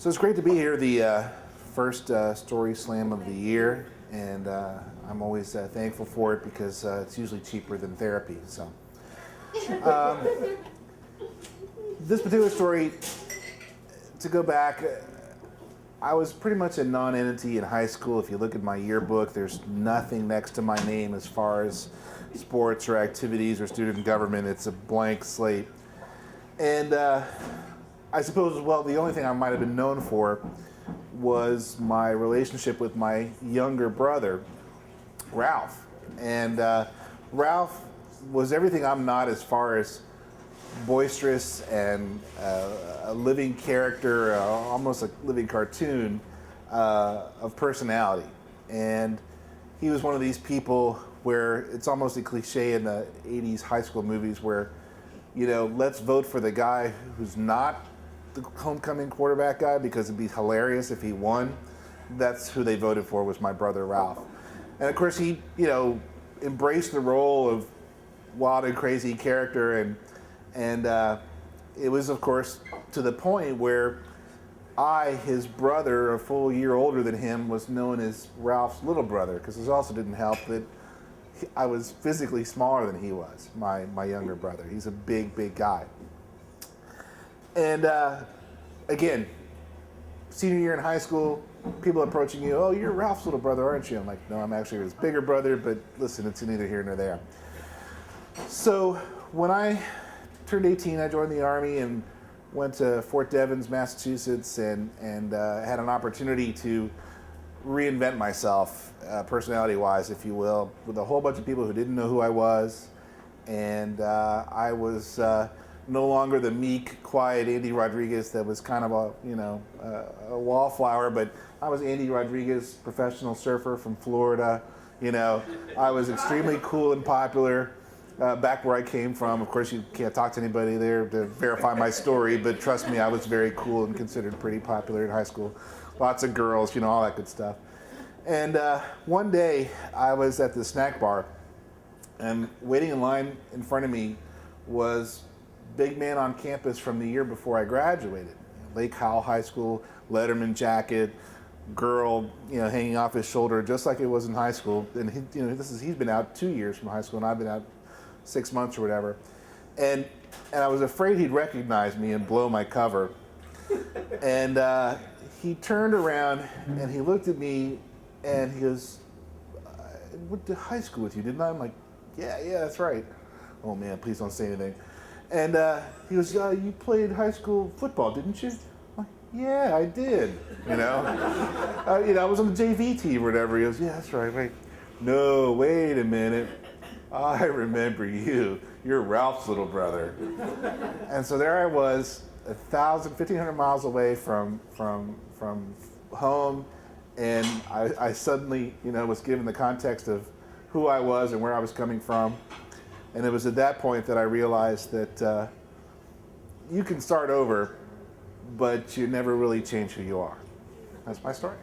So it's great to be here, the first Story Slam of the year, and I'm always thankful for it because it's usually cheaper than therapy. So this particular story, to go back, I was pretty much a non-entity in high school. If you look at my yearbook, there's nothing next to my name as far as sports or activities or student government. It's a blank slate. And I suppose, well, the only thing I might have been known for was my relationship with my younger brother, Ralph. And Ralph was everything I'm not as far as boisterous and a living character, almost a living cartoon of personality. And he was one of these people where it's almost a cliche in the 80s high school movies where, you know, let's vote for the guy who's not the homecoming quarterback guy because it'd be hilarious if he won. That's who they voted for, was my brother Ralph. And of course he, you know, embraced the role of wild and crazy character, and it was, of course, to the point where I, his brother, a full year older than him, was known as Ralph's little brother, because it also didn't help that I was physically smaller than he was, my younger brother. He's a big, big guy. And again, senior year in high school, people approaching you, oh, you're Ralph's little brother, aren't you? I'm like, no, I'm actually his bigger brother, but listen, it's neither here nor there. So when I turned 18, I joined the Army and went to Fort Devens, Massachusetts, and had an opportunity to reinvent myself, personality-wise, if you will, with a whole bunch of people who didn't know who I was. And I was no longer the meek, quiet Andy Rodriguez that was kind of a wallflower, but I was Andy Rodriguez, professional surfer from Florida. You know, I was extremely cool and popular. Back where I came from. Of course, you can't talk to anybody there to verify my story, but trust me, I was very cool and considered pretty popular in high school. Lots of girls, you know, all that good stuff. And one day, I was at the snack bar, and waiting in line in front of me was big man on campus from the year before I graduated. Lake Howell High School, Letterman jacket, girl, you know, hanging off his shoulder, just like it was in high school. And he, you know, he's been out 2 years from high school, and I've been out 6 months or whatever, and I was afraid he'd recognize me and blow my cover. And he turned around and he looked at me and he goes, "I went to high school with you, didn't I?" I'm like, yeah, that's right. Oh man, please don't say anything. And he goes, "You played high school football, didn't you?" I'm like, yeah, I did. You know, you know, I was on the JV team or whatever. He goes, "Yeah, that's right. Wait, no, wait a minute. I remember you. You're Ralph's little brother." And so there I was, 1,500 miles away from home, and I suddenly, you know, was given the context of who I was and where I was coming from. And it was at that point that I realized that you can start over, but you never really change who you are. That's my story.